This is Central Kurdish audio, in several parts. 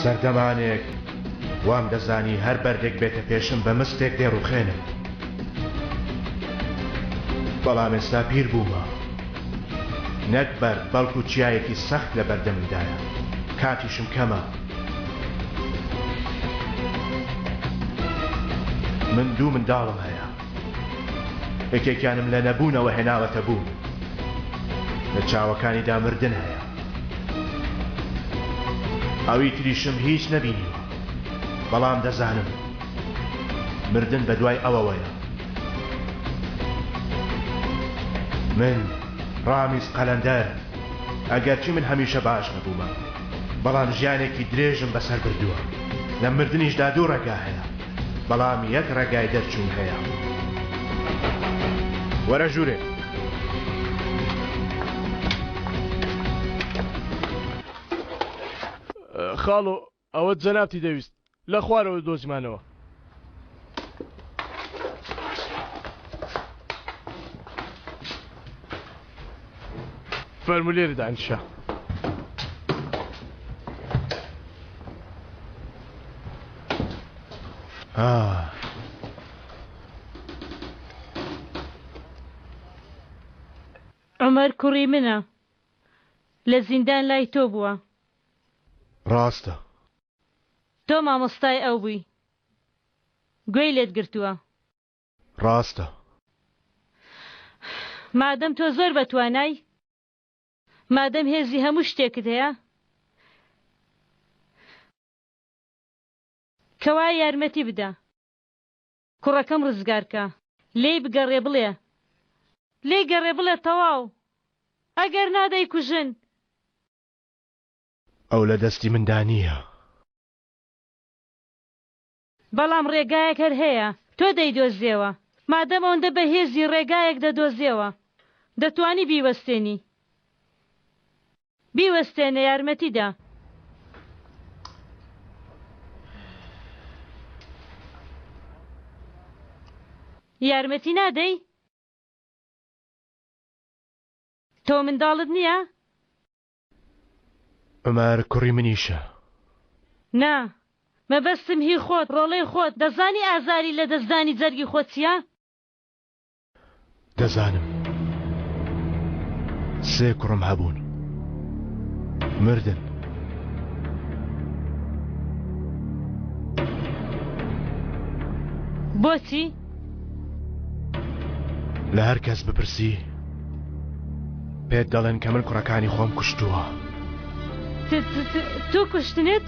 سەردەمانێک وام دەزانی هەر بەردێک بێتە پێشم بە مستێک دێڕوخێنم، بەڵام ئێستا پیر بوومە، نەک بەر بەڵکو چیایەکی سەخت لە بەردەممدایە، کاتیشم کەمە. من دوو منداڵم هەیە، یەکێکیانم لە نەبوونەوە هێناوەتە بوون، لە چاوەکانیدا مردن هەیە، ئەوی تریشم هیچ نەبینیوە، بەڵام دەزانم مردن بە دوای ئەوەوەیە. من ڕامیز قەلەندەر، ئەگەرچی من هەمیشە باش نەبوومە، بەڵام ژیانێکی درێژم بەسەر بردووە. لە مردنیشدا دوو ڕێگا هەیە، بەڵام یەک ڕێگای دەرچوون هەیە. وەرە ژوورێ. خاڵۆ ئەوە جەنابتی دەویست، لە خوارەوە دۆزیمانەوە. فەرمولێرە دانیشە. عومەر کوڕی منە، لە زیندان لای تۆ بووە. ڕاستە. تۆ مامۆستای ئەو بووی، گوێی لێت گرتووە. ڕاستە. مادەم تۆ زۆر بەتوانای، مادەم هێزی هەموو شتێکت هەیە، کەوای یارمەتی بدە، کوڕەکەم ڕزگارکە، لێی بگەڕێ بڵێ، لێی گەڕێ بڵێ تەواو، ئەگەر نادەی کوژن. ئەو لە دەستی مندا نییە. بەڵام ڕێگایەک هەر هەیە، تۆ دەیدۆزیەوە، مادەم ئەوەندە بەهێزی ڕێگایەک دەدۆزیەوە، دەتوانی بیوەستێنی. بیوەستێنە، یارمەتیدا. یارمەتی نادەی؟ تۆ منداڵت نییە؟ عومەر کوڕی منیشە. نا، مەبەستم هی خۆت، ڕۆڵەی خۆت. دەزانی ئازاری لە دەستدانی جەرگی خۆت چییە؟ دەزانم. 3 کوڕم هەبوون، مردن. بۆچی؟ لە هەر کەس بپرسی پێت دەڵێن کە من کوڕەکانی خۆم کوشتووە. تو کوشتنت؟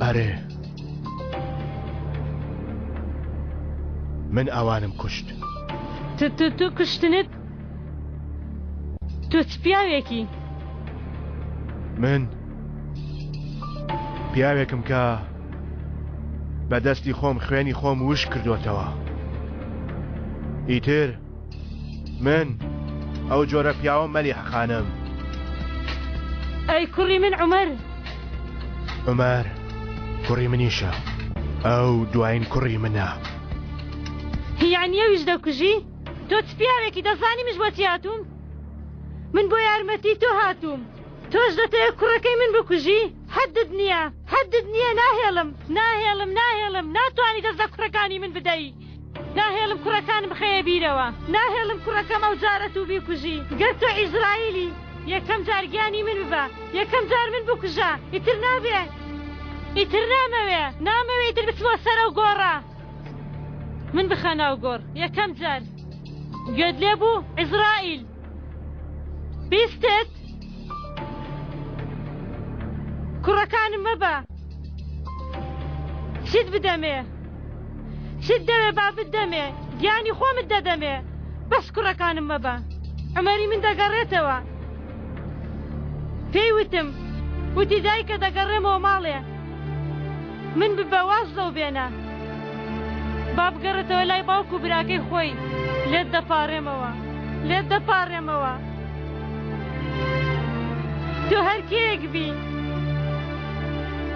ئەرێ، من ئەوانم کوشت. تو کوشتنت؟ تو چ پیاوێکی؟ من پیاوێکم کە بەدەستی خۆم خوێنی خۆم وش کردوتەوە. ئیتر من ئەو جۆرە پیاوە مەلی حەقانم. ئەی کوڕی من عومەر. عومەر کوڕی منیشە، ئەو دوایین کوڕی منە. یعنی ئەویش دەکوژی؟ تۆ چ پیاوێکی؟ دەزانیمش بۆچی هاتووم؟ من بۆ یارمەتی تۆ هاتووم، تۆش دەتەوێت کوڕەکەی من بکوژی؟ حەدت نییە، حەدت نییە. ناهێڵم، ناهێڵم، ناهێڵم. ناتوانی دەست لە کوڕەکانی من بدەی. ناهێڵم کوڕەکانم بخەیە بیرەوە، ناهێڵم کوڕەکەم ئەو جارە تو بیکوژی. گەر تۆ ئیزرائیلی یەکەم جارگیانی من ببە، یەکەم جار من بکوژە، ئیتر نابێ، ئیتر نامەوێ، نامەوێ ئیتر بچمە سەر ئەو گۆڕە. من بخە ناو گۆڕ یەکەم جار. گوێت لێ بوو ئیزرائیل؟ بیستت؟ کوڕەکانم مەبە. چیت بدەمێ؟ چیت دەوێ با بدەمێ؟ گیانی خۆمت دەدەمێ، بەس کوڕەکانم مەبە. عومەری من دەگەڕێتەوە. پێی وتم، وتی دایکە دەگەڕێمەوە ماڵێ. من ببە واز لەو بێنە، با بگەڕێتەوە لای باوکو براکەی خۆی. لێت دەپاڕێمەوە، لێت دەپاڕێمەوە. تۆ هەر کێیەک بی،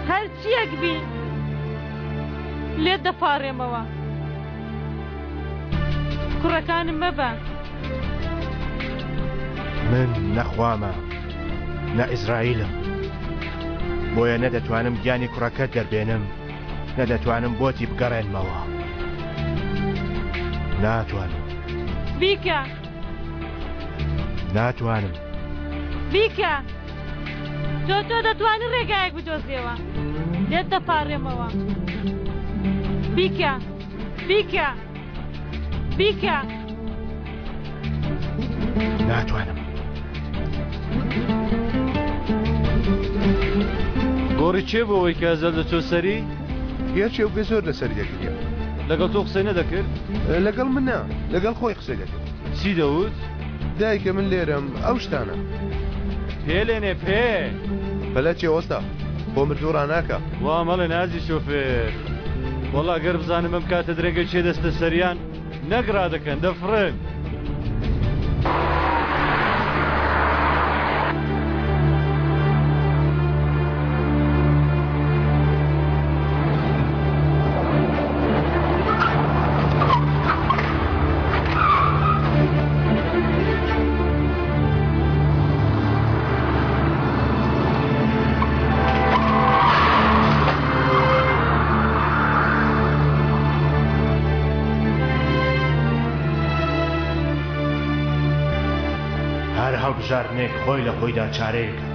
هەر چیەک بی، لێت دەپاڕێمەوە. کوڕەکانم مەبە. من نەخوامە نە ئیزرائیلم، بۆیە نەدەتوانم گیانی کوڕەکەت دەربێنم، نەدەتوانم بۆتی بگەڕێنمەوە. ناتوانم. بیکە. ناتوانم. بیکە. تۆ دەتوانی ڕێگایەک بدۆزیەوە، لێت دەپاڕێمەوە. بیکە. بیکە. بیکە. ناتوانم. گۆڕی چێ بۆ ئەوەی کە زەل دەچۆ سەری؟ یەکێ و بێ زۆر لەسەر یەکترە. لەگەڵ تۆ قسەی نەدەکرد؟ لەگەڵ من نا، لەگەڵ خۆی قسەی دەکرد. چی دەوت؟ دایکە من لێرەم ئەو شتانە. پێلێنێ پێ بەلە چێ وەستا بۆ مردوو ڕاناکە. وا مەڵێ نازی شۆفێر. وەڵا گەر بزانم ئەم کاتە درێگە چێ دەستە سەریان نەگرا دەکەن دەفرن. هەر هەڵبژاردنێک خۆی لە خۆیدا چارەیەکە.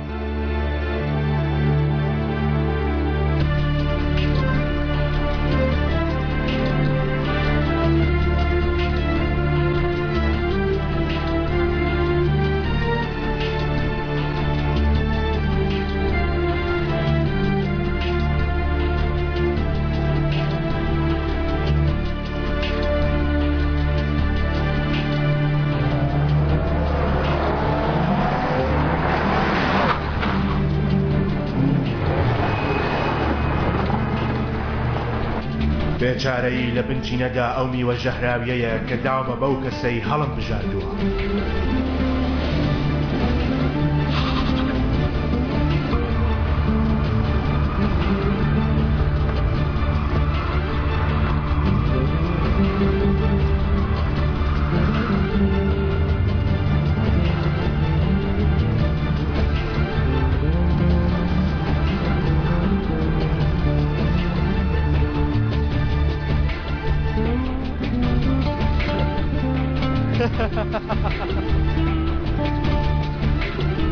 بێچارەی لە بنچینەدا ئەو میوە ژەهراویەیە کە داومە بەو کەسەی هەڵم بژاردووە.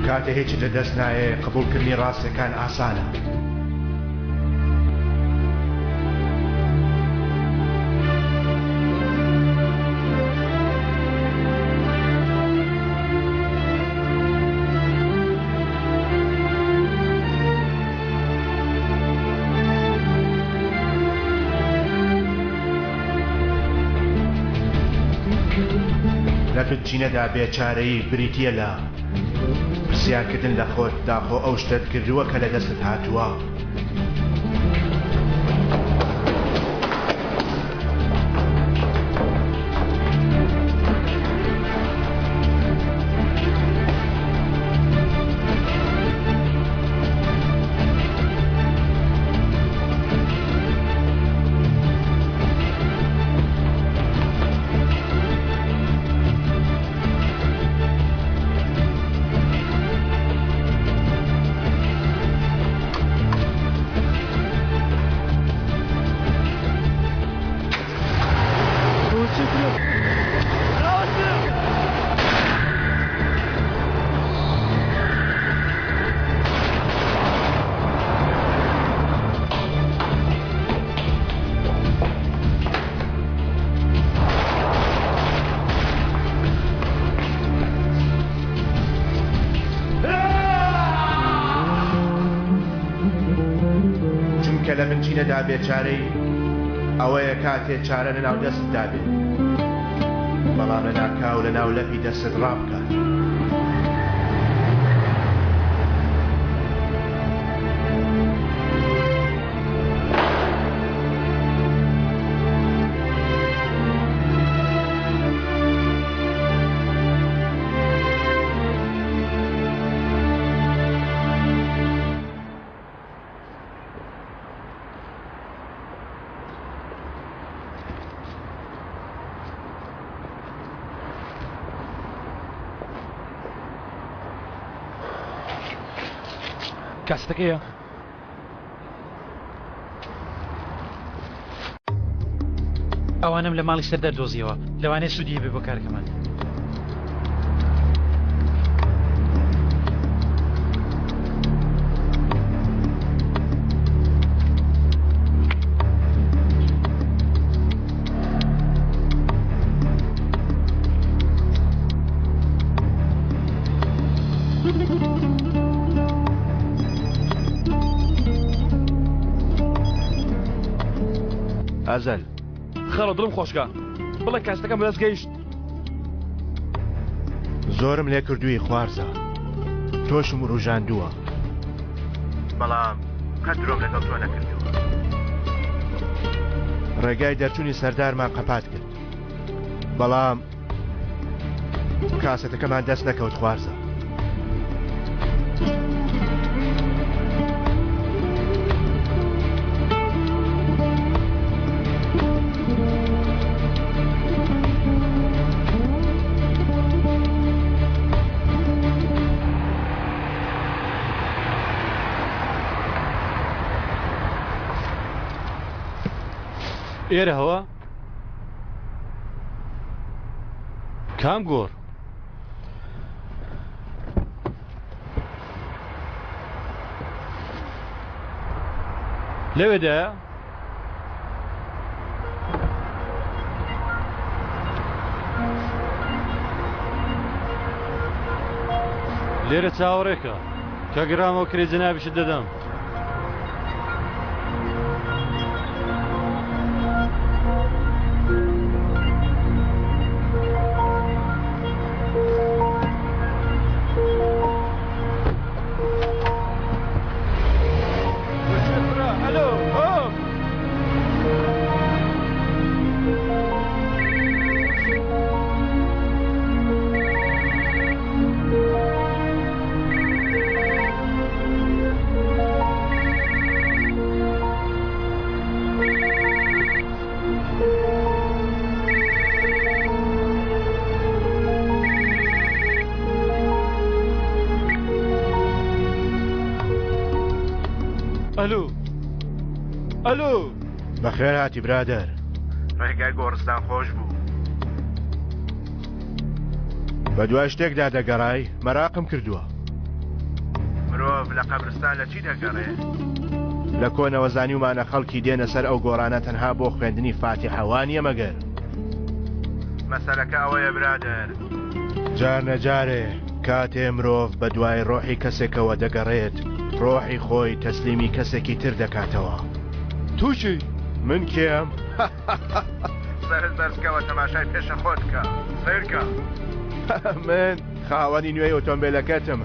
کاتە هیچ لەدەست نایە قبولکردنی ڕاستیەکان ئاسانە. لە بنچینەدا بێچارەیی بریتیە لە پرسیارکردن لە خۆت داخۆ ئەو شتت کردووە کە لە دەستت هاتووە. چونکە لە بنچینەدا بێچارەی ئەوەیە کاتێ چارە لەناو دەستتدا بێت، بەڵام لە ناکاو لە ناو لەپی دەستت ڕابکات. کاستەکەیە ئەوانم لە ماڵی سەردار دۆزیەوە لەوانەیە سوودی هەبێ بۆ کارەکەمان. ئازەل خەڵە دڵم خۆشکە بڵێ کاستەکەم بەدەست گەیشت. زۆرم لێ کردووی خوارزە تۆشم ڕوژاندووە بەڵام قەت درۆم لەگەڵ تۆ نەکردووە. ڕێگای دەرچوونی سەردارمان قەپات کرد بەڵام کاسەتەکەمان دەست نەکەوت خوارزە. ئێرە هەوە کام گۆڕ لەوێدایە لێرە چاوەڕێکە کە گرامەوە کرێ جەنابیشت دەدەم. ئەلو ئەلو بەخێر هاتی برادەر ڕێگای گۆڕستان خۆش بوو بە دوای شتێکدا دەگەڕای مەراقم کردووە. مرۆڤ لە قەبرستان لە چی دەگەڕێ؟ لە کۆنەوەزانی ومانە خەڵکی دێنە سەر ئەو گۆڕانە تەنها بۆ خوێندنی فاتیحەوانیە مەگەر. مەسەلەکە ئەوەیە برادەر جار نەجارێ کاتێ مرۆڤ بە دوای ڕۆحی کەسێکەوە دەگەڕێت ڕۆحی خۆی تەسلیمی کەسێکی تر دەکاتەوە. تووشی من کێم؟ سەرت بەرزکەوە تەماشای پێشە خۆت بکە سیرکە. من خاوەنی نوێی ئۆتۆمبیلەکەتم.